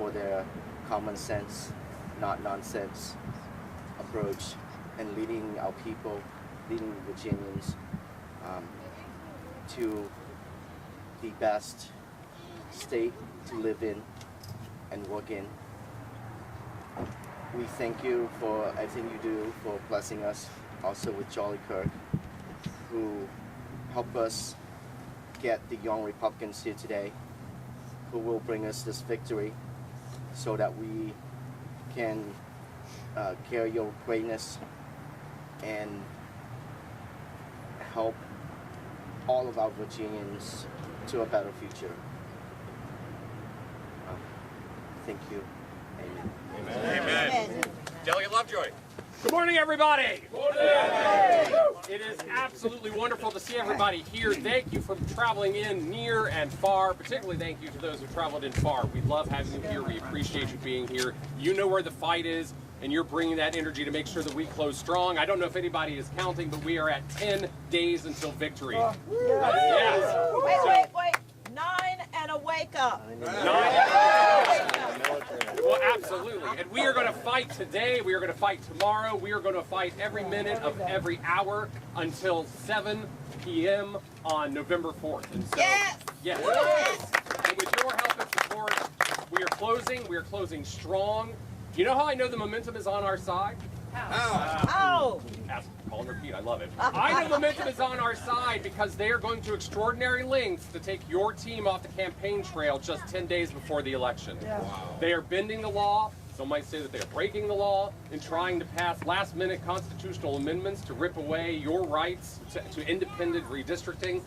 for their common sense, not nonsense approach and leading our people, leading Virginians to the best state to live in and work in. We thank you for everything you do, for blessing us, also with Charlie Kirk, who helped us get the young Republicans here today, who will bring us this victory so that we can carry your greatness and help all of our Virginians to a better future. Thank you. Amen. Amen. Amen. Delegate Lovejoy. Good morning, everybody. Good morning. It is absolutely wonderful to see everybody here. Thank you for traveling in near and far. Particularly thank you to those who traveled in far. We love having you here. We appreciate you being here. You know where the fight is, and you're bringing that energy to make sure that we close strong. I don't know if anybody is counting, but we are at 10 days until victory. Yes. Wait. 9 and a wake up. 9 Well, absolutely. And we are going to fight today. We are going to fight tomorrow. We are going to fight every minute of every hour until 7 p.m. on November 4th. And so, yes. And with your help and support, we are closing. We are closing strong. You know how I know the momentum is on our side? How? Ask, call and repeat. I love it. I know the momentum is on our side because they are going to extraordinary lengths to take your team off the campaign trail just 10 days before the election. Wow. They are bending the law. Some might say that they are breaking the law and trying to pass last-minute constitutional amendments to rip away your rights to independent redistricting.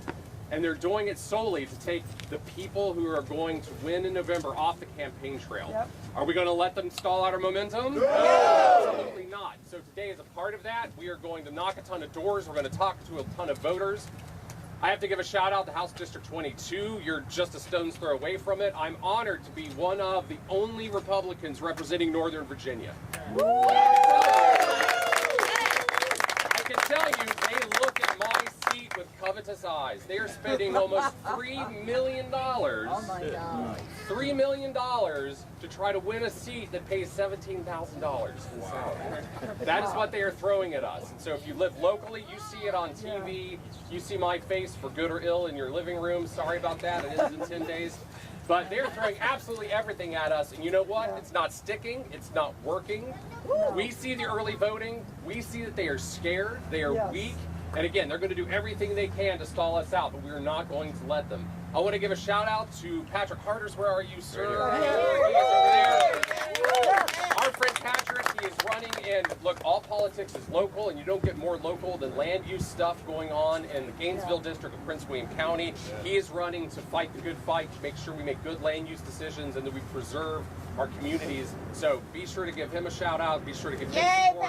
And they're doing it solely to take the people who are going to win in November off the campaign trail. Yep. Are we going to let them stall out our momentum? No! Absolutely not. So today, as a part of that, we are going to knock a ton of doors. We're going to talk to a ton of voters. I have to give a shout out to House District 22. You're just a stone's throw away from it. I'm honored to be one of the only Republicans representing Northern Virginia. I can tell you, they look at my seat with covetous eyes. They are spending almost $3 million. Oh my God. $3 million to try to win a seat that pays $17,000 in salary. That is what they are throwing at us. And so if you live locally, you see it on TV. You see my face for good or ill in your living room. Sorry about that. It is in 10 days. But they're throwing absolutely everything at us. And you know what? It's not sticking. It's not working. We see the early voting. We see that they are scared. They are weak. And again, they're going to do everything they can to stall us out, but we're not going to let them. I want to give a shout out to Patrick Harters. Where are you, sir? He is over there. Our friend Patrick, he is running in, look, all politics is local, and you don't get more local than land use stuff going on in the Gainesville district of Prince William County. He is running to fight the good fight, to make sure we make good land use decisions and that we preserve our communities. So be sure to give him a shout out. Be sure to give him support.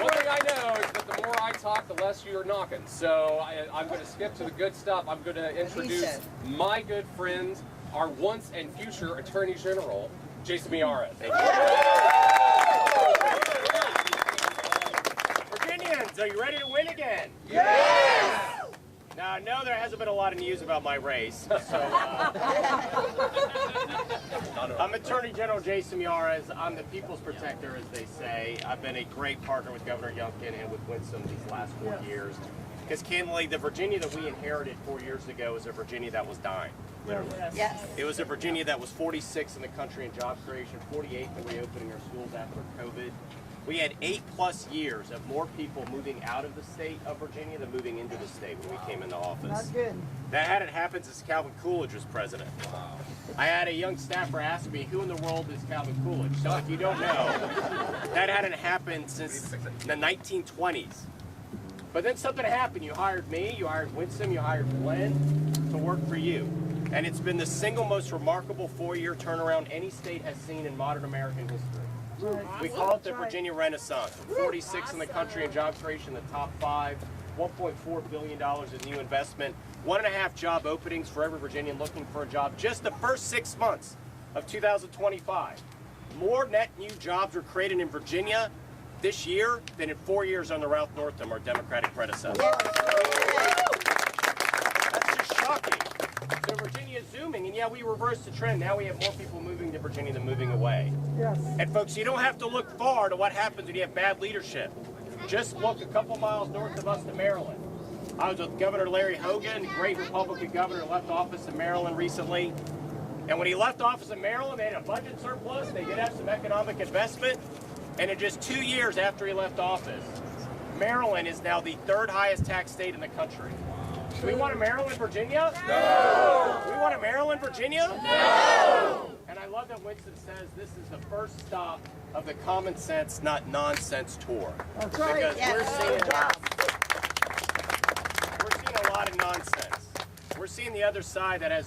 One thing I know is that the more I talk, the less you're knocking. So I'm going to skip to the good stuff. I'm going to introduce my good friend, our once and future Attorney General, Jason Miara. Thank you. Virginians, are you ready to win again? Yes! Now, I know there hasn't been a lot of news about my race, so I'm Attorney General Jason Miara. I'm the people's protector, as they say. I've been a great partner with Governor Youngkin and with Winsome these last 4 years. Because candidly, the Virginia that we inherited 4 years ago is a Virginia that was dying, literally. Yes. It was a Virginia that was 46 in the country in job creation, 48 in the reopening our schools after COVID. We had 8+ years of more people moving out of the state of Virginia than moving into the state when we came into office. Not good. That hadn't happened since Calvin Coolidge was president. I had a young staffer ask me, who in the world is Calvin Coolidge? So if you don't know, that hadn't happened since the 1920s. But then something happened. You hired me, you hired Winsome, you hired Glenn to work for you. And it's been the single most remarkable 4-year turnaround any state has seen in modern American history. We call it the Virginia Renaissance. 46 in the country in job creation, the top 5, $1.4 billion in new investment, 1.5 job openings for every Virginian looking for a job just the first 6 months of 2025. More net new jobs were created in Virginia this year than in 4 years under Ralph Northam, our Democratic predecessor. That's just shocking. So Virginia is zooming, and yet yeah, we reversed the trend. Now we have more people moving to Virginia than moving away. Yes. And folks, you don't have to look far to what happens when you have bad leadership. Just look a couple miles north of us to Maryland. I was with Governor Larry Hogan, great Republican governor, left office in Maryland recently. And when he left office in Maryland, they had a budget surplus. They did have some economic investment. And in just 2 years after he left office, Maryland is now the 3rd highest tax state in the country. Do we want a Maryland, Virginia? No! Do we want a Maryland, Virginia? No! And I love that Winston says this is the first stop of the common sense, not nonsense tour. That's right. Because Yes. we're seeing a lot of nonsense. We're seeing the other side that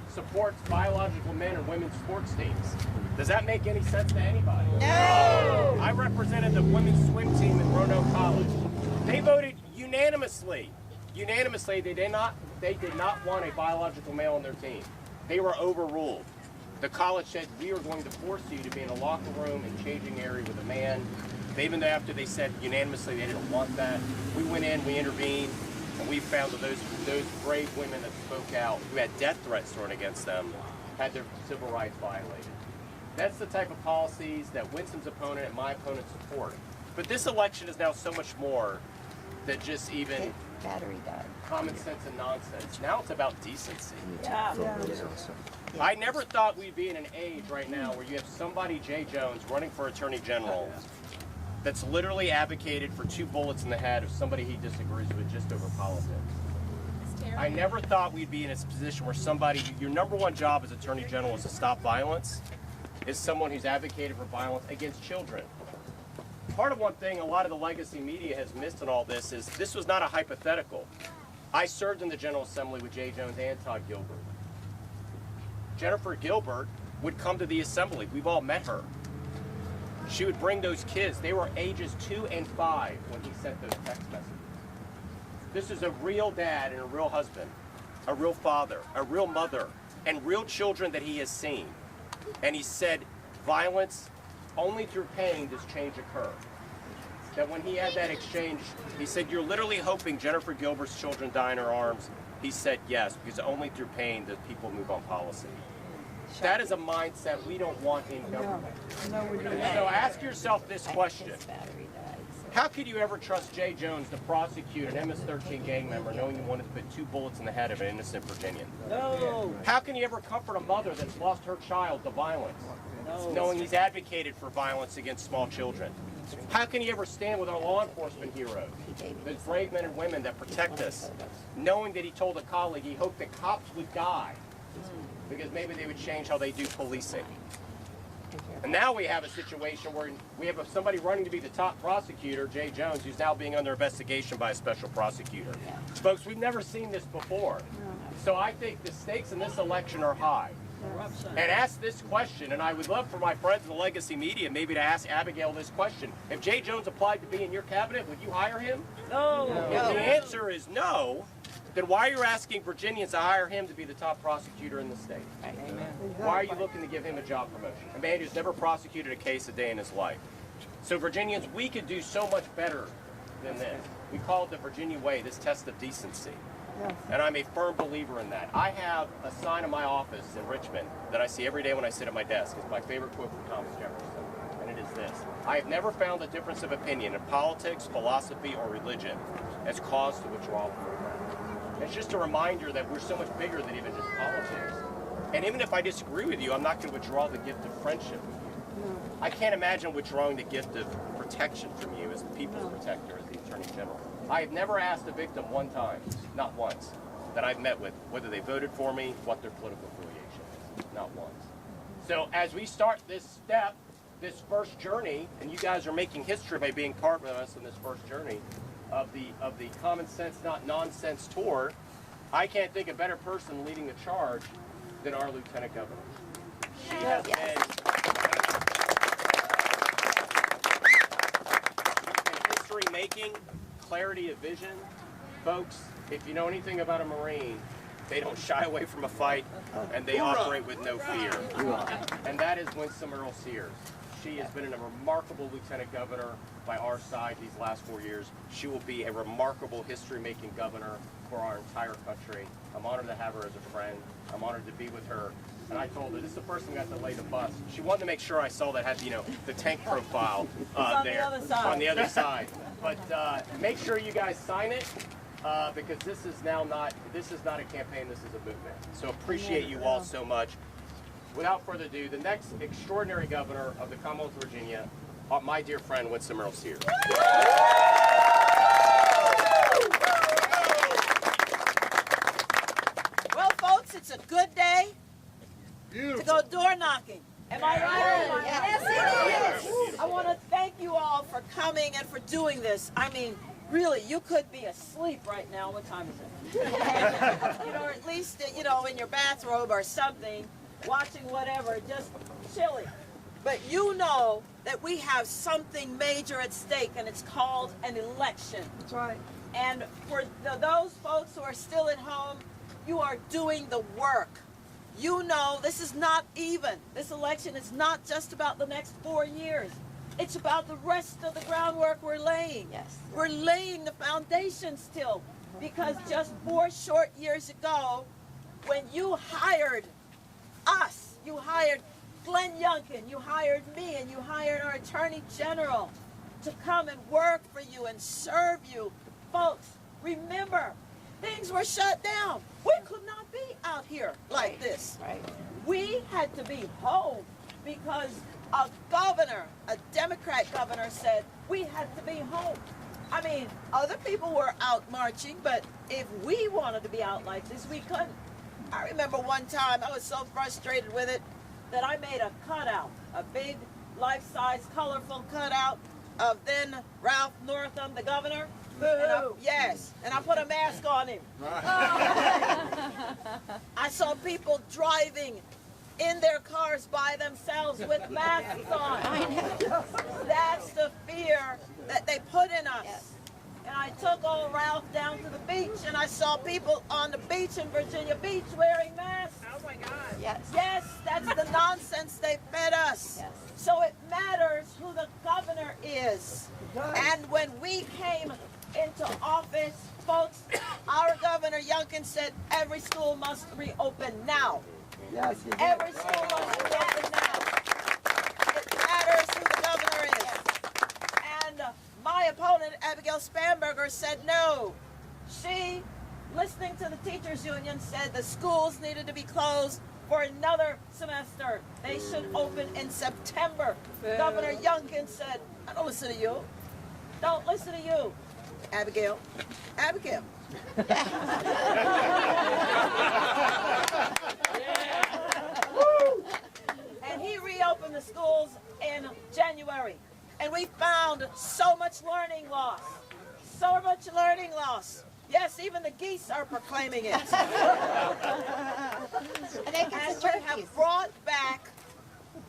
supports biological men and women's sports teams. Does that make any sense to anybody? No! I represented the women's swim team at Roanoke College. They voted unanimously. Unanimously, they did not want a biological male on their team. They were overruled. The college said, we are going to force you to be in a locker room and changing area with a man. Even after they said unanimously they didn't want that, we went in, we intervened, and we found that those brave women that spoke out, who had death threats thrown against them, had their civil rights violated. That's the type of policies that Winston's opponent and my opponent support. But this election is now so much more than just even Battery died. common sense and nonsense. Now it's about decency. Yeah. I never thought we'd be in an age right now where you have somebody, Jay Jones, running for Attorney General that's literally advocated for 2 bullets in the head of somebody he disagrees with just over politics. I never thought we'd be in a position where somebody, your number one job as Attorney General is to stop violence, is someone who's advocated for violence against children. Part of one thing a lot of the legacy media has missed in all this is this was not a hypothetical. I served in the General Assembly with Jay Jones and Todd Gilbert. Jennifer Gilbert would come to the assembly. We've all met her. She would bring those kids. They were ages 2 and 5 when he sent those text messages. This is a real dad and a real husband, a real father, a real mother, and real children that he has seen. And he said, violence, only through pain does change occur. That when he had that exchange, he said, you're literally hoping Jennifer Gilbert's children die in her arms. He said, yes, because only through pain does people move on policy. That is a mindset we don't want in government. No, we don't. So ask yourself this question. How could you ever trust Jay Jones to prosecute an MS-13 gang member knowing he wanted to put 2 bullets in the head of an innocent Virginian? No. How can you ever comfort a mother that's lost her child to violence, knowing he's advocated for violence against small children? How can you ever stand with our law enforcement heroes, those brave men and women that protect us, knowing that he told a colleague he hoped that cops would die because maybe they would change how they do policing? And now we have a situation where we have somebody running to be the top prosecutor, Jay Jones, who's now being under investigation by a special prosecutor. Folks, we've never seen this before. So I think the stakes in this election are high. And ask this question, and I would love for my friends in the legacy media maybe to ask Abigail this question. If Jay Jones applied to be in your cabinet, would you hire him? No. If the answer is no, then why are you asking Virginians to hire him to be the top prosecutor in the state? Why are you looking to give him a job promotion? A man who's never prosecuted a case a day in his life. So Virginians, we could do so much better than this. We call it the Virginia way, this test of decency. Yes. And I'm a firm believer in that. I have a sign in my office in Richmond that I see every day when I sit at my desk. It's my favorite quote from Thomas Jefferson, and it is this: I have never found a difference of opinion in politics, philosophy, or religion as cause to withdraw from a friend. It's just a reminder that we're so much bigger than even just politics. And even if I disagree with you, I'm not going to withdraw the gift of friendship with you. I can't imagine withdrawing the gift of protection from you as the people's protector, as the Attorney General. I have never asked a victim one time, not once, that I've met with, whether they voted for me, what their political affiliation is. Not once. So as we start this step, this first journey, and you guys are making history by being part of us in this first journey of the Common Sense Not Nonsense tour, I can't think of a better person leading the charge than our Lieutenant Governor. She has been history making, clarity of vision. Folks, if you know anything about a Marine, they don't shy away from a fight, and they operate with no fear. And that is Winsome Earle-Sears. She has been a remarkable lieutenant governor by our side these last 4 years. She will be a remarkable history-making governor for our entire country. I'm honored to have her as a friend. I'm honored to be with her. And I told her, this is the person who got to lay the bus. She wanted to make sure I saw that had, you know, the tank profile on there. the other side. On the other side. But make sure you guys sign it. Because this is not a campaign, this is a movement. So appreciate you all so much. Without further ado, the next extraordinary governor of the Commonwealth of Virginia, my dear friend, Winsome Earle-Sears. Well, folks, it's a good day to go door knocking. Am I right? Yes, it is. I want to thank you all for coming and for doing this. I mean, really, you could be asleep right now. What time is it? You know, or at least, you know, in your bathrobe or something, watching whatever, just chilly. But you know that we have something major at stake, and it's called an election. That's right. And for those folks who are still at home, you are doing the work. You know this is not even. This election is not just about the next 4 years. It's about the rest of the groundwork we're laying. Yes. We're laying the foundation still, because just 4 short years ago, when you hired us, you hired Glenn Youngkin, you hired me, and you hired our Attorney General to come and work for you and serve you. Folks, remember, things were shut down. We could not be out here like this. Right. We had to be home because a governor, a Democrat governor, said we had to be home. I mean, other people were out marching, but if we wanted to be out like this, we couldn't. I remember one time I was so frustrated with it that I made a cutout, a big life-size colorful cutout of then Ralph Northam, the governor. And I put a mask on him. I saw people driving in their cars by themselves with masks on. That's the fear that they put in us. Yes. And I took old Ralph down to the beach, and I saw people on the beach in Virginia Beach wearing masks. Oh my God. Yes. Yes, that's the nonsense they fed us. Yes. So it matters who the governor is. And when we came into office, folks, our Governor Youngkin said every school must reopen now. Yes, Every school must reopen now. It matters who the governor is. And my opponent, Abigail Spanberger, said no. She, listening to the teachers union, said the schools needed to be closed for another semester. They should open in September. Governor Youngkin said, I don't listen to you. Don't listen to you. Abigail. Abigail. And he reopened the schools in January. And we found so much learning loss. So much learning loss. Yes, even the geese are proclaiming it. And we have brought back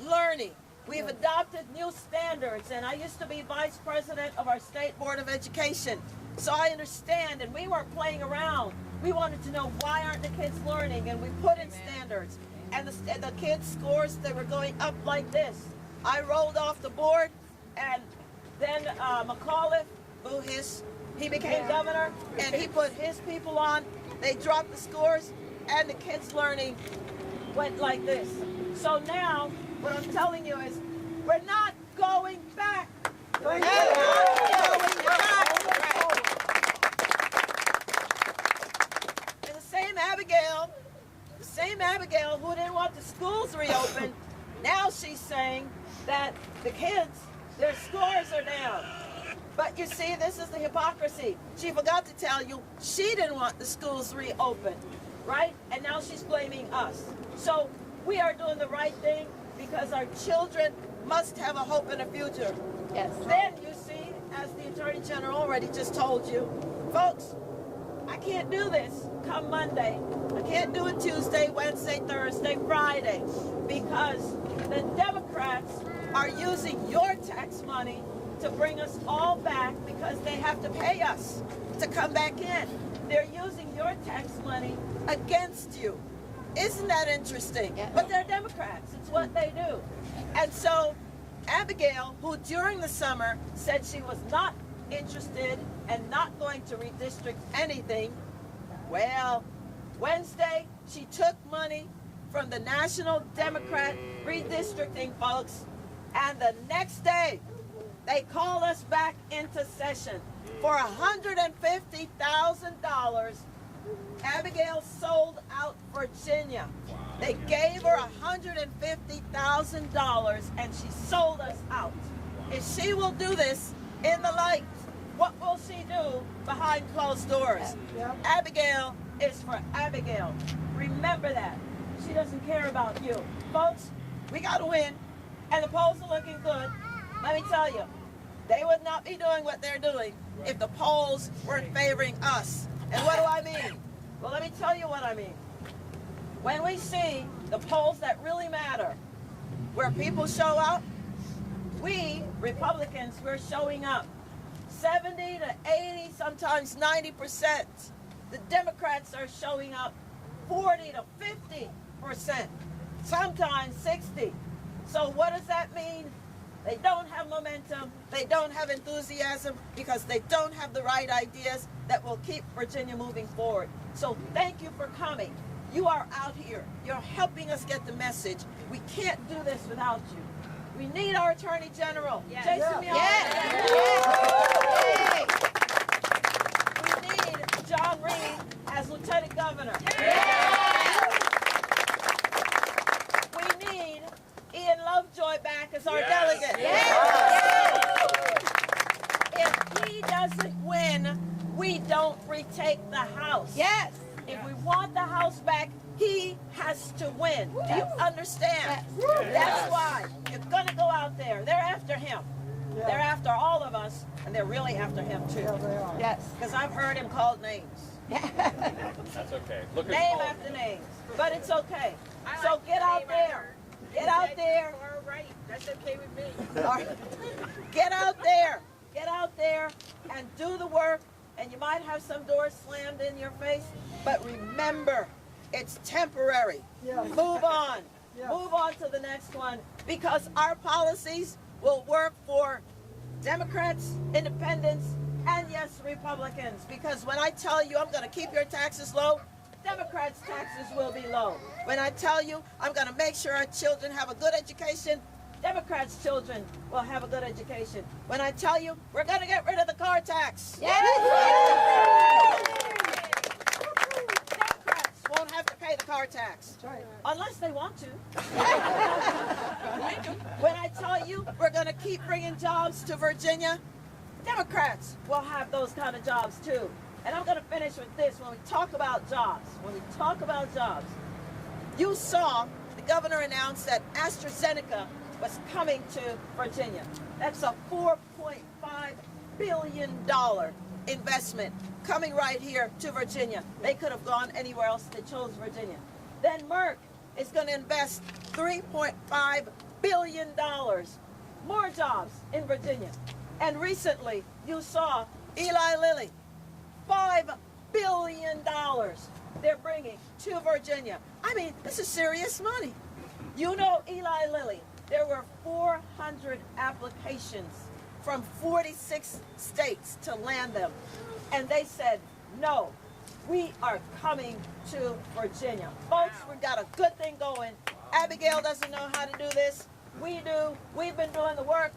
learning. We've adopted new standards, and I used to be vice president of our state board of education. So I understand, and we weren't playing around. We wanted to know, why aren't the kids learning? And we put in standards. And the kids' scores, they were going up like this. I rolled off the board, and then McAuliffe, he became governor, and he put his people on. They dropped the scores, and the kids' learning went like this. So now, what I'm telling you is, we're not going back. We're not going back. And the same Abigail who didn't want the schools reopened, now she's saying that the kids, their scores are down. But you see, this is the hypocrisy. She forgot to tell you she didn't want the schools reopened, right? And now she's blaming us. So we are doing the right thing because our children must have a hope and a future. Yes. Then you see, as the Attorney General already just told you, folks, I can't do this come Monday. I can't do it Tuesday, Wednesday, Thursday, Friday, because the Democrats are using your tax money to bring us all back because they have to pay us to come back in. They're using your tax money against you. Isn't that interesting? Yeah. But they're Democrats. It's what they do. And so Abigail, who during the summer said she was not interested and not going to redistrict anything, well, Wednesday she took money from the National Democrat redistricting folks, and the next day they called us back into session for $150,000. Abigail sold out Virginia. They gave her $150,000 and she sold us out. If she will do this in the light, what will she do behind closed doors? Abigail is for Abigail. Remember that. She doesn't care about you. Folks, we got to win, and the polls are looking good. Let me tell you, they would not be doing what they're doing if the polls weren't favoring us. And what do I mean? Well, let me tell you what I mean. When we see the polls that really matter, where people show up, we, Republicans, we're showing up. 70 to 80, sometimes 90%. The Democrats are showing up 40 to 50%, sometimes 60. So what does that mean? They don't have momentum, they don't have enthusiasm, because they don't have the right ideas that will keep Virginia moving forward. So thank you for coming. You are out here. You're helping us get the message. We can't do this without you. We need our Attorney General. Yes. Jason Miyares. We need John Reed as Lieutenant Governor. We need Ian Lovejoy back as our delegate. If he doesn't win, we don't retake the House. Yes. If we want the House back, he has to win. Do you understand? That's why you're going to go out there. They're after him. They're after all of us, and they're really after him, too. Yes. Because I've heard him called names. That's okay. Look at Name after names. But it's okay. So get out there. Get out there. All right. That's okay with me. Get out there. Get out there and do the work. And you might have some doors slammed in your face, but remember, it's temporary. Move on. Move on to the next one, because our policies will work for Democrats, independents, and yes, Republicans. Because when I tell you I'm going to keep your taxes low, Democrats' taxes will be low. When I tell you I'm going to make sure our children have a good education, Democrats' children will have a good education. When I tell you we're going to get rid of the car tax, Democrats won't have to pay the car tax. Unless they want to. When I tell you we're going to keep bringing jobs to Virginia, Democrats will have those kind of jobs too. And I'm going to finish with this. When we talk about jobs, you saw the governor announce that AstraZeneca was coming to Virginia. That's a $4.5 billion investment coming right here to Virginia. They could have gone anywhere else. They chose Virginia. Then Merck is going to invest $3.5 billion. More jobs in Virginia. And recently, you saw Eli Lilly, $5 billion they're bringing to Virginia. I mean, this is serious money. You know Eli Lilly. There were 400 applications from 46 states to land them. And they said, no, we are coming to Virginia. Folks, we've got a good thing going. Abigail doesn't know how to do this. We do. We've been doing the work.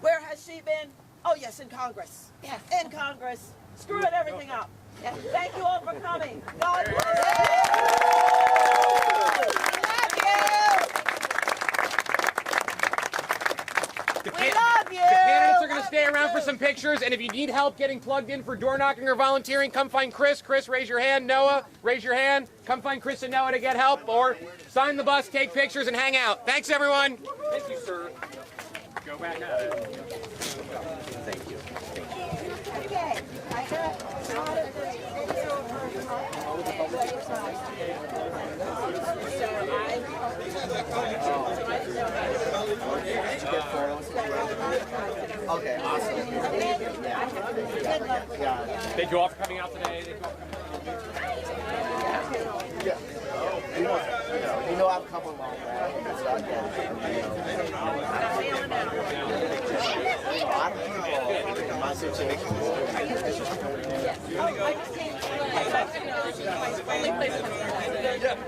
Where has she been? Oh, yes, in Congress. Yes. In Congress. Screwing everything up. Yes. Thank you all for coming. God bless you. We love you. The candidates are going to stay around for some pictures, and if you need help getting plugged in for door knocking or volunteering, come find Chris. Chris, raise your hand. Noah, raise your hand. Come find Chris and Noah to get help, or sign the bus, take pictures, and hang out. Thanks, everyone. Thank you, sir. Go back at it. Thank you. Okay. I got Okay, awesome. Thank you all for coming out today. You know, couple long back. It's not that, my situation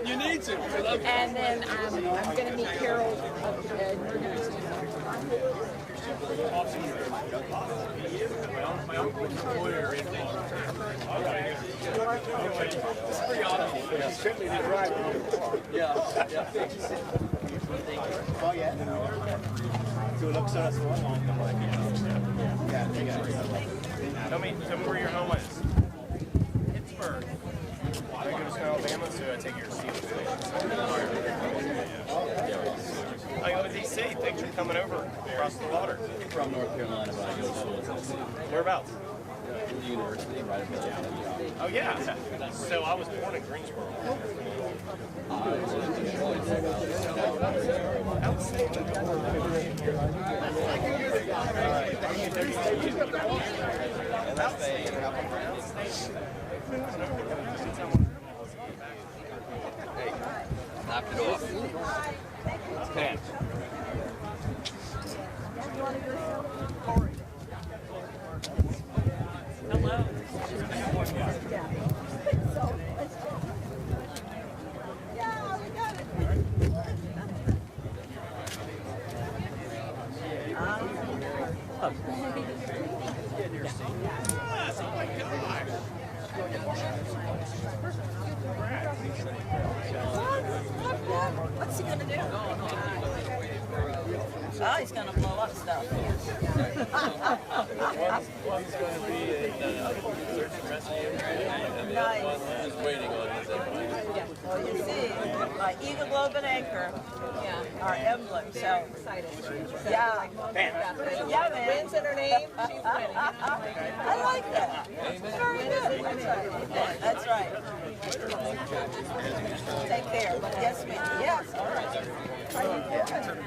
You need to. And then I'm going to meet Carol. My uncle's lawyer in it's pretty awesome. Certainly the driver. Yeah. Oh, yeah. So it looks at us one. Yeah. Tell me where your home is. Pittsburgh. I go to Alabama, so I take your seat. I go to DC. Thanks for coming over across the water. From North Carolina, but I go to school in Tennessee. Whereabouts? The university, right above the Oh, yeah. So I was born in Greensboro. Hey, knocked it off. Ten. What's he gonna do? Oh, he's gonna blow up stuff. One's going to be in search and rescue, and the other one is waiting on his airplane. Well, you see, my Eagle Globe and Anchor, our emblem. So excited. Yeah. Yeah, man. Wins in her name. She's winning. I like that. Very good. That's right. Take care. Yes, ma'am. Yes. All right. How you doing?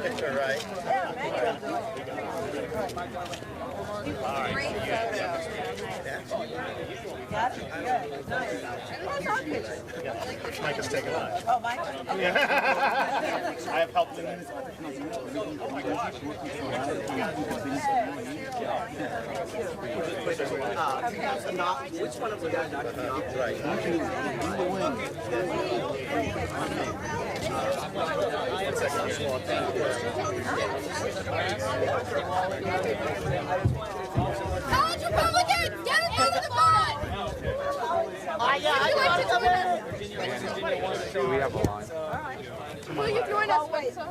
It's all right. Yeah, man. Great photo. Got it? Good. Nice. What's our picture? Mike is taking on. Oh, Mike? Okay. I have helped him. Which one of the guys knocked me off? Right. College Republicans, get it to the bond! We have a line. Will you join us, Winsome?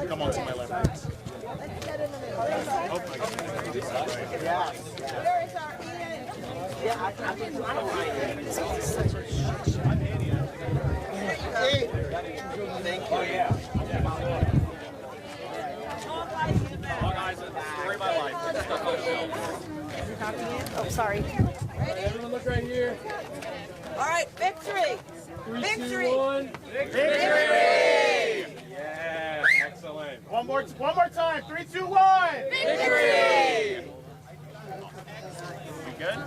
Come on to my left. Let's get in the middle. Where is our Ian? Yeah, I don't mind it. It's such a Thank you. Long eyes, story of my life. Oh, sorry. Everyone look right here. All right, victory! 3, Victory! 2, 1. Victory! Yeah, excellent. One more time. 3, 2, 1. Victory! You good?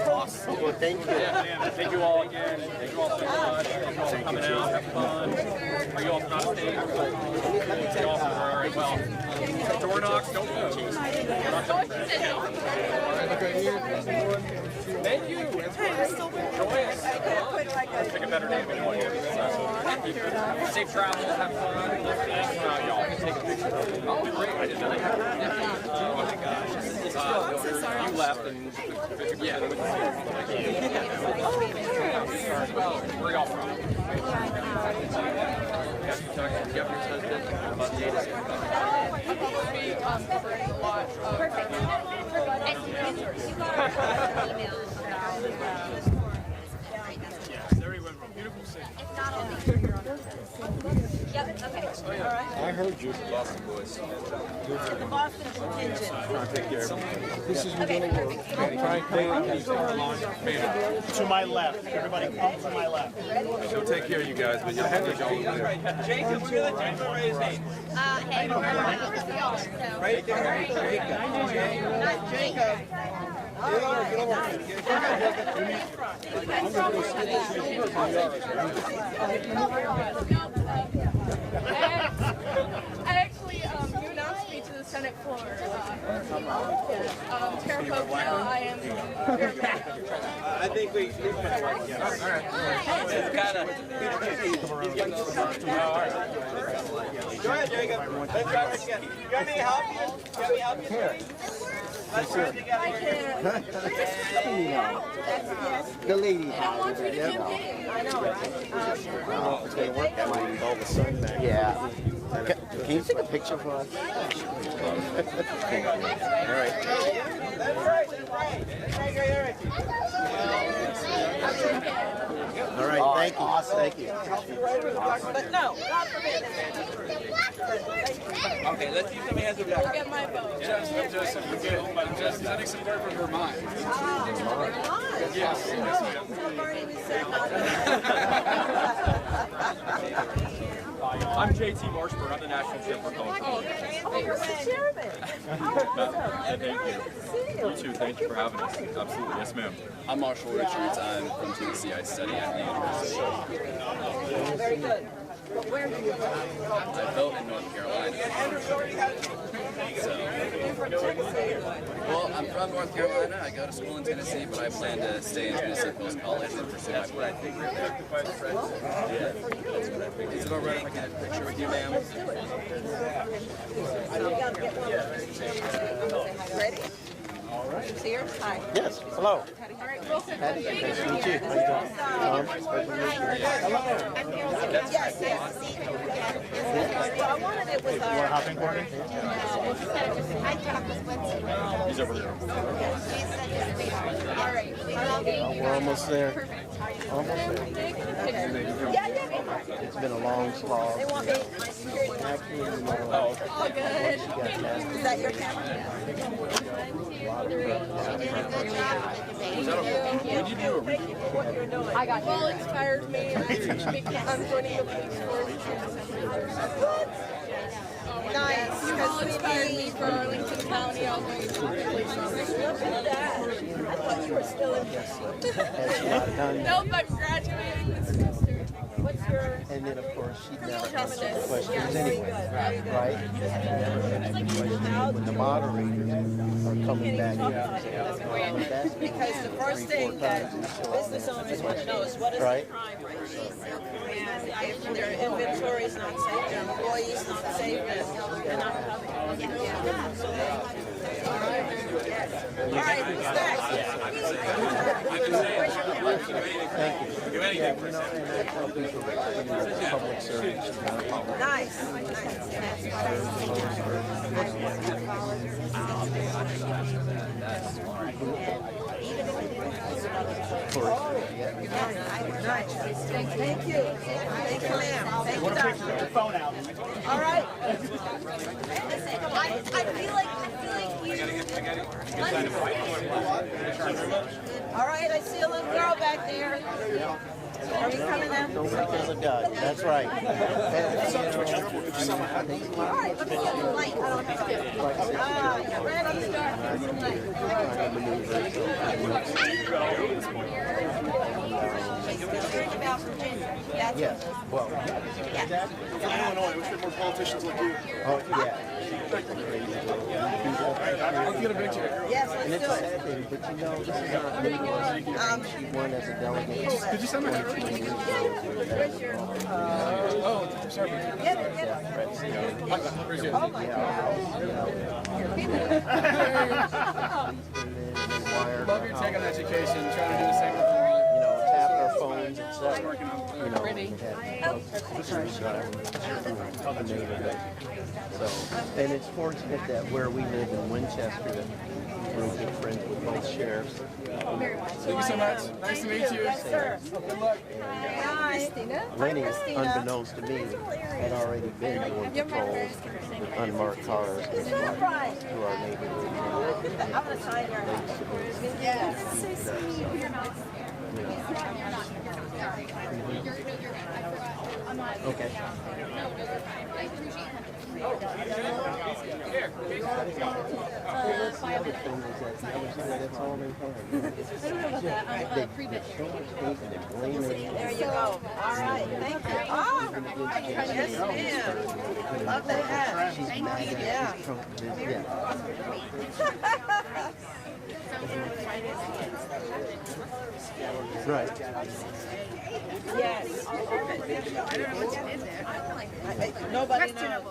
Awesome. Well, thank you. Thank you all again. Thank you all so much. Thank you all for coming out. Have fun. Are you all from out of state? You all from where? Well, door knocks, don't move. Thank you. Joyous. Pick a better name anyway. Safe travels. Have fun. Y'all can take a picture. Oh, great. I didn't know that. Oh my gosh. You left and yeah. Where y'all from? Governor's husband. Perfect. And you got our email. Beautiful city. It's not on the. Yep, okay. All right. I heard you, Boston boys. The Boston contingent. This is Okay, perfect. To my left. Everybody come to my left. She'll take care of you guys, but you'll have to go over there. Jacob, look at the Jacob raise hand. Hey, we're over to y'all, so. Right there. Not Jacob. Actually, you announced me to the Senate floor. Terraphobia, I am. I think we. It's kind of. Go ahead, Jacob. Let's try it again. You got any help? You got any help? Here. Let's try it together. The lady. I want you to campaign. I know, right? It's gonna work that way with all the sun back. Yeah. Can you take a picture for us? All right. All right. Thank you. Thank you. But no, God forbid. Okay, let's see if somebody has a We'll get my vote. Joseph, you good? I'm just sending some dirt from Vermont. Yes. I'm JT Marshburn. I'm the national chair for College. Oh, you're the chairman. Thank you. You too. Thank you for having us. Absolutely. Yes, ma'am. I'm Marshall Richards. I'm from Tennessee. I study at the university. Very good. But where do you vote? I vote in North Carolina. So, well, I'm from North Carolina. I go to school in Tennessee, but I plan to stay in Tennessee post college and pursue my plan. I figured. Yeah, that's what I figured. Is it all right if I get a picture with you, ma'am? Ready? All right. Sears? Hi. Yes. Hello. All right, Wilson. Nice to meet you. How you doing? Yes, yes. Well, I wanted it with our... Hopping party? I talked with Winsome. He's over there. All right. We're almost there. Almost there. Yeah. It's been a long slog. They want me my security. All good. Is that your camera? I got well, it inspires me. I'm joining the police force. Nice. Well, inspired me for Arlington County. I was going to the police force. Look at that. I thought you were still in here. Nope, I'm graduating this semester. What's your... And then, of course, she never answered the justice. questions anyway. Right? When the moderators are coming back in. Because the first thing that business owners want to know is what is the crime rate? And if their inventory is not safe, their employees not safe, they're not coming. All right, who's next? Thank you. Do anything for us. Public service. Nice. Thank you. Thank you, ma'am. Thank you, doctor. Get your phone out. All right. I feel like All right, I see a little girl back there. Are we coming in? Don't make us a dud. That's right. All right, let's see a little light. You're right on the start. About Virginia. Yes. Well, Illinois, we should more politicians like you. oh, yeah. Let's get a picture. Yes, And let's it's do a it. sad thing, but you know, this is not me. She won as a delegate. Could you send me that? Oh, sorry. Get it. Oh, my God. Love your take on education. Trying to do the same with You know, tap our phones, etc. You know, we so, and it's fortunate that where we live in Winchester, that we're good friends with both sheriffs. Thank you so much. Nice to meet you. Yes, sir. Good luck. Hi. Lenny, unbeknownst to me, had already been doing patrols with unmarked cars through our neighborhood. I'm going to sign your... Yes. Okay. There you go. All right, thank you. Oh, yes, ma'am. Love the hat. Thank you. Yeah. Right. Yes. Nobody knows.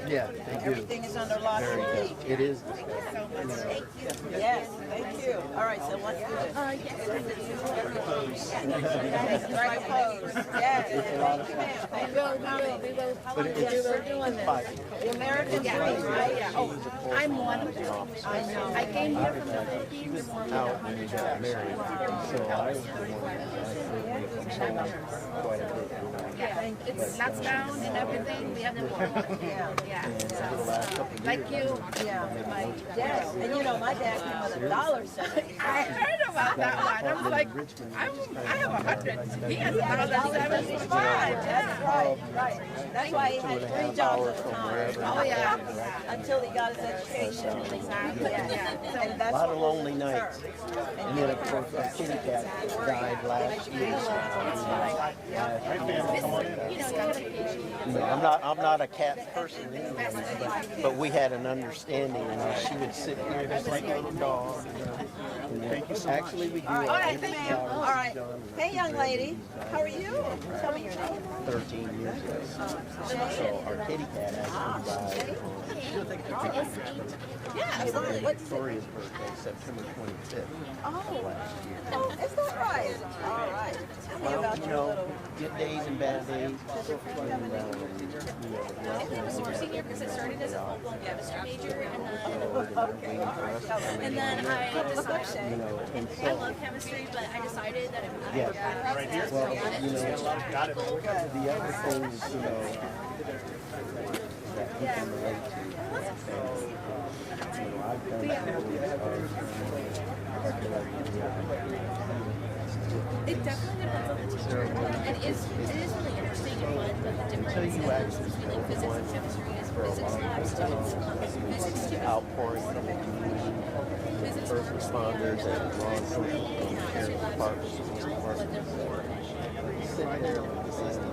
Yeah, they do. Everything is under lock and Very key. good. It is. Yes, thank you. All right, so let's do this. Right pose. Yes. Thank you, ma'am. We will. But it's We're doing this. The American dream, right? Oh, I'm one of them. I know. I came here from the Philippines. Out when we got married. So I was the one that quite a bit. It's locked down and everything. We have the one. Yeah. So, like you. Yeah. Yes, and you know, my dad came with $1.70. I heard about that one. I'm like, I have 100. He has $1.75. That's right, right. That's why he had 3 jobs at a time. Oh yeah. Until he got his education. Yeah. And A that's lot of what lonely nights. And then, of course, our kitty cat died last year. I'm not a cat person anyway, but we had an understanding, and she would sit here just like a little dog. Actually, we do. all right, thank you. All right. Hey, young lady. How are you? Tell me your name. 13 years ago. So our kitty cat actually died. Yeah. It was Victoria's birthday, September 25th of last year. Oh, is that right? All right. Tell me Well, about you your know, little... good days and bad days. Here because I started as a full-blown chemistry major, and then I decided I love chemistry, but I decided that it was Yeah. right here. Well, you know, the other things, you know, that we can relate to. You know, I've done It definitely depends on the teacher. And it is really interesting and fun, but the difference is between physics and chemistry is physics lab students come physics students. outpouring from the community, first responders and law enforcement, sheriff departments, police departments. Sit there with the system.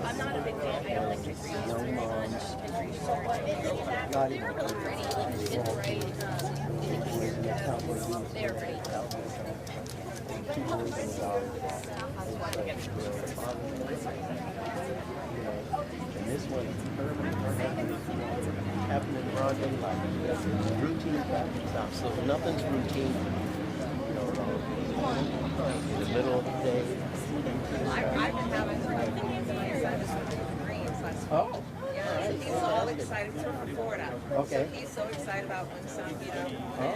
I'm not a big fan. I don't like history very much. History is hard. Not They even were really pretty. Like in the right, they are pretty. And this one, happened in broad daylight. Routine traffic stop, so nothing's routine. You know, in the middle of the day. I've been having my son is from Greens. Oh. Yeah, he's all excited. He's from Florida. Okay. So he's so excited about Winsome, you know. Oh.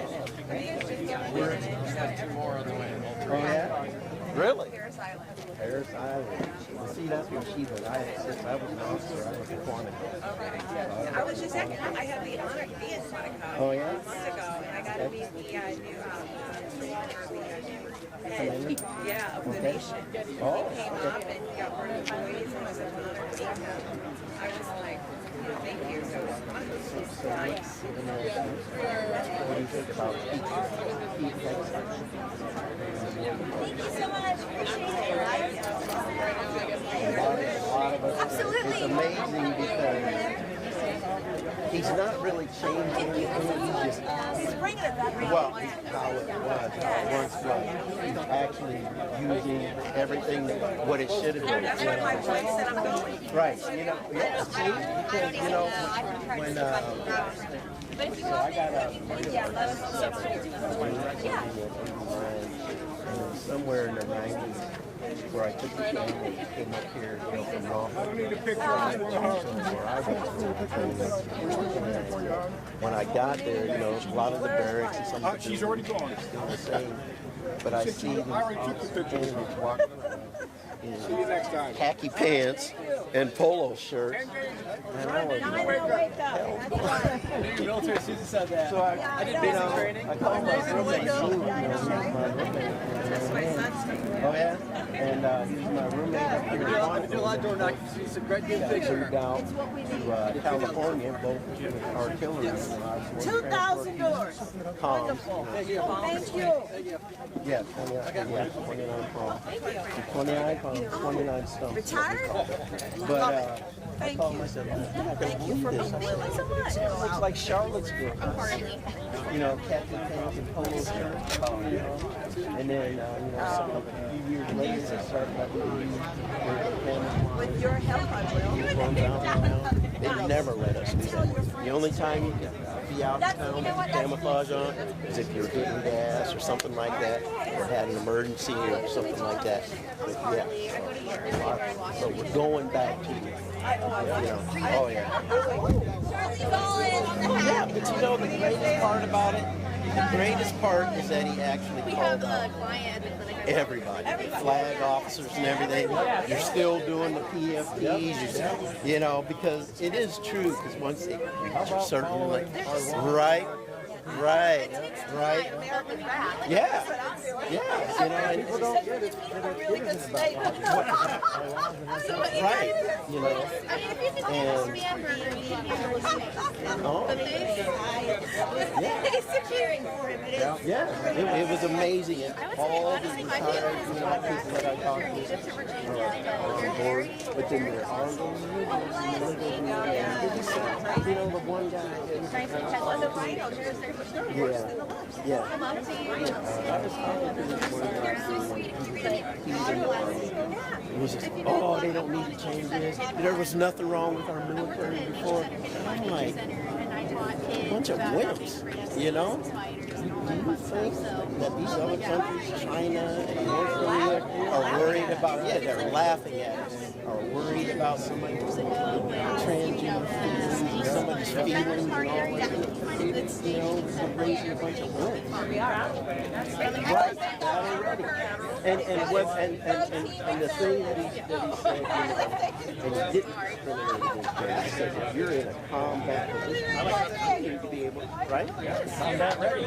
Two more on the way. Oh, yeah? Really? Paris Island. Paris Island. Well, see, that's where she was. Since I was an officer, I was a corner. Okay. I was just at, I had the honor to be in Monaco Oh, yeah? a month ago, and I got to meet the new head, of the nation. Oh, He came up and he got word of the boys, and it was an honor to meet him. I was like, thank you. So it's nice. What do you think about Thank you so much. Appreciate it. a lot of us, Absolutely. it's amazing because he's not really changing anything. He just, He's bringing it back. well, how it was, how it once was. He's actually using everything what it should have been. That's why my wife said I'm going. Right, you know, yeah, see, because, you know, when, so I got a, and somewhere in the 90s, where I took the family and came up here, you know, from Norfolk. I need to pick where I was. When I got there, you know, a lot of the barracks and some of the She's already gone. are still the same. But I see these officers walking in khaki pants and polo shirts. And I was like, hell. Military student said that. So I did basic training. I called my roommate. That's my son's name. Oh yeah? And he's my roommate. We do a lot of door knocking. See some great new pictures. Moved out to California, both artillery. 2,000 doors. Wonderful. Thank you. Yeah, 29 pounds. 29 pounds, 29 stones. Retired? But Thank I call you. myself, I'm not Thank you for being willing to It looks like Charlottesville. Hardly. You know, Captain Pants and polo shirt. You know, and then a few years later, I started like With your help, I will. They never let us do that. The only time you can be out of town with camouflage on is if you're getting gas or something like that, or had an emergency or something like that. But yeah, so we're going back to, oh yeah. Yeah, but you know the greatest part about it? The greatest part is that he actually called out everybody, flag officers and everything. You're still doing the PFDs, you know, because it is true. Because once they reach a certain, right. Yeah, you know, and people don't get it. Right, you know, yeah, it was amazing. And all the retired people that I talked to are on board, but then there are those you know, the one guy. Yeah. It was just, oh, they don't need to change this. There was nothing wrong with our military before. I'm like, a bunch of wimps, you know? Do you think that these other countries, China and North Korea, are worried about, they're laughing at us, are worried about somebody's transgender feelings, somebody's feelings and all that? It's, you know, we're raising a bunch of wimps. Right, already. And the thing that he said, and he didn't discriminate against them, he said, if you're in a combat position, I like you need to be able, right? Combat ready.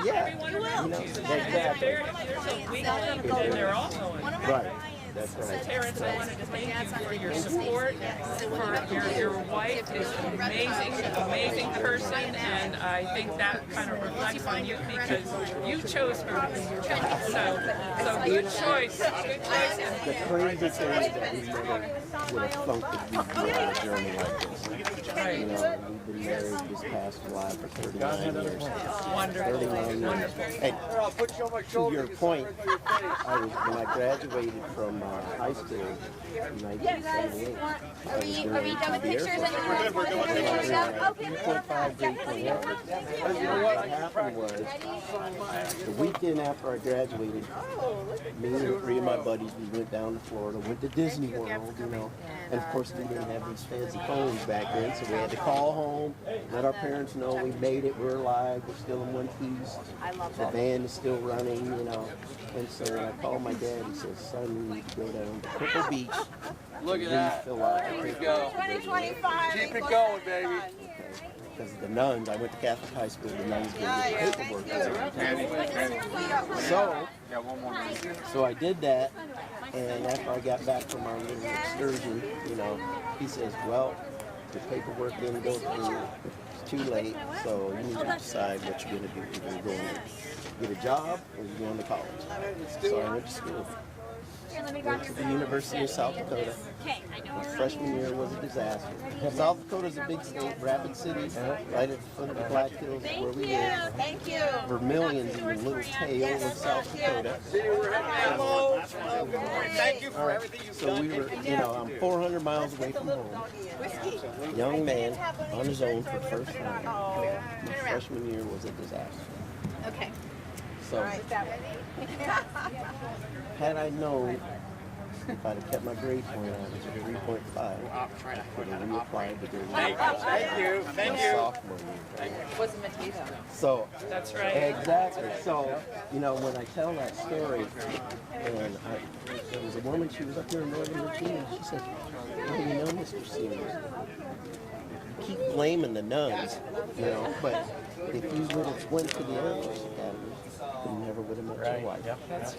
Yeah. You will. Exactly. They're also right. That's right. Terrence, I wanted to thank you for your support. For your wife is an amazing person, and I think that kind of reflects on you because you chose her. So good choice. Good choice. The crazy thing is that we never would have thunk that we'd be on a journey like this. Right. You know, we've been married this past July for 39 years. Wonderful. 39 years. And to your point, when I graduated from high school in 1978, I was doing the Air Force. What happened was, the weekend after I graduated, me and 3 of my buddies, we went down to Florida, went to Disney World, you know, and of course we didn't have these fancy phones back then, so we had to call home, let our parents know we made it, we're alive, we're still in one piece, the band is still running, you know. And so when I called my dad, he said, son, we need to go down to Purple Beach. Look at that. There we go. 2025. Keep it going, baby. Because the nuns, I went to Catholic high school, the nuns gave me paperwork. So I did that, and after I got back from our little excursion, you know, he says, well, the paperwork didn't go through, it's too late, so you need to decide what you're going to do. You're going to go and get a job, or you're going to college. So I went to school. Went to the University of South Dakota. My freshman year was a disaster. South Dakota's a big state, Rapid City, right at the foot of the Black Hills where we live. Thank you. Vermilion's in Little Tail in South Dakota. Thank you for everything you've done. So we were, you know, I'm 400 miles away from home. Young man on his own for the first time. My freshman year was a disaster. Okay. So, had I known if I'd have kept my grade point on, it was 3.5. I could have reapplied to go to Thank you. sophomore year. Wasn't Mateo. So, That's right. exactly. So, you know, when I tell that story, and there was a woman, she was up here in Northern Virginia, she said, well, you know, Mr. Sears, you keep blaming the nuns, you know, but if you would have went to the Air Force Academy, you never would would have met Right. your wife. Yep. That's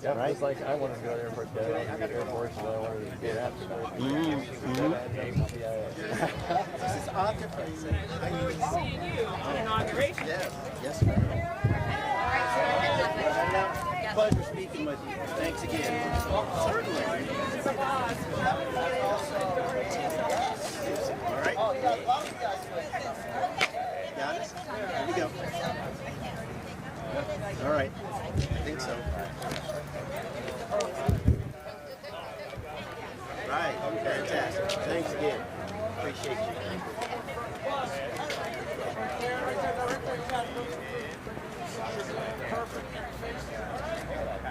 Yep. right. It's like I wanted to go to the airport. I wanted to go to the airport, so I wanted to get after that. This is Arthur. Seeing you on inauguration. Yes, ma'am. Pleasure speaking with you. Thanks again. Certainly. All right. Got it? There we go. All right. I think so. Right. Fantastic. Thanks again. Appreciate you.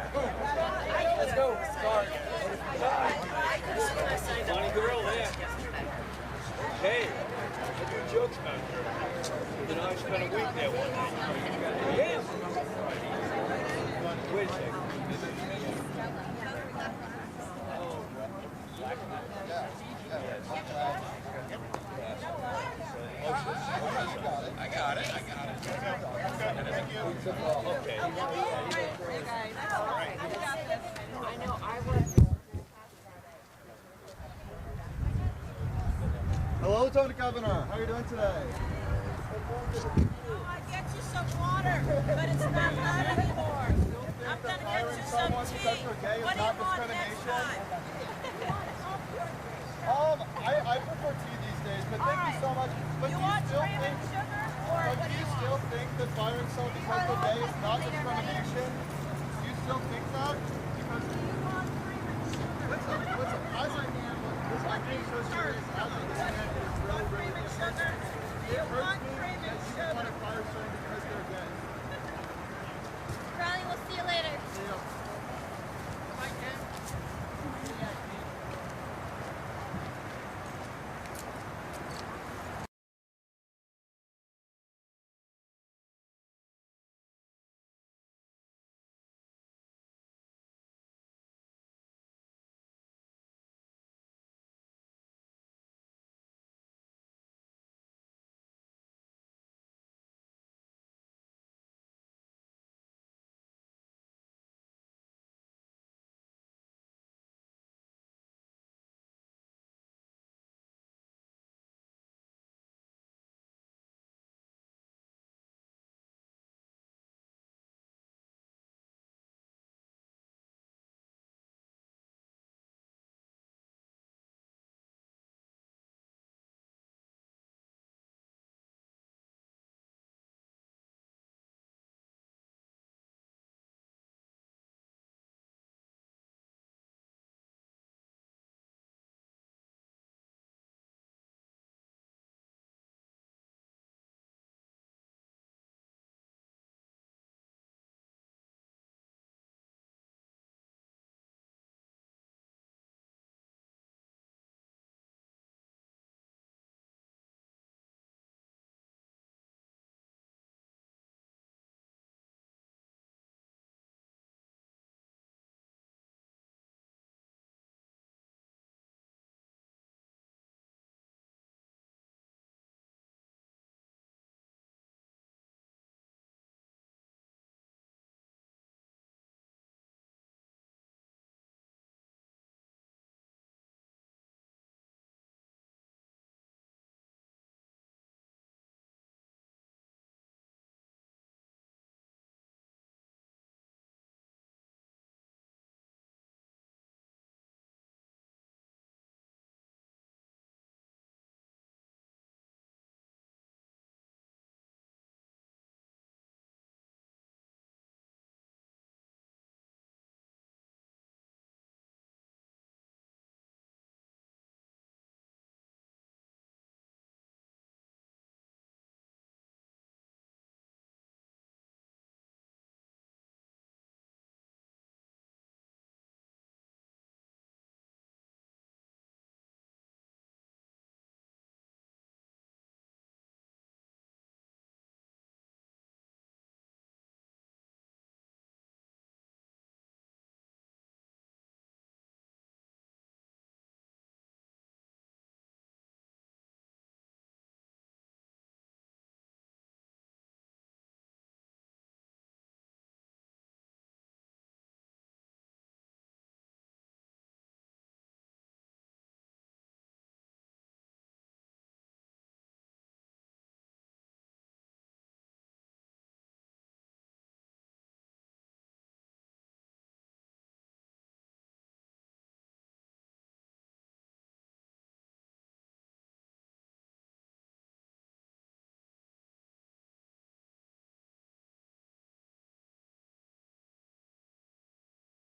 Let's go. Start. Funny girl there. Hey, I do jokes about her. Then I spent a week there one night. Yeah. Wait a second. I got it. Thank you. Okay. I know I was. Hello, Tony Governor. How are you doing today? I get you some water, but it's not hot anymore. I'm gonna get you some tea. What do you want next time? I prefer tea these days, but thank you so much. But You do want you still cream think and sugar, or but what do do you you still want? think that firing someone because of gay is not discrimination? Do you still think that? Because listen, I think so too.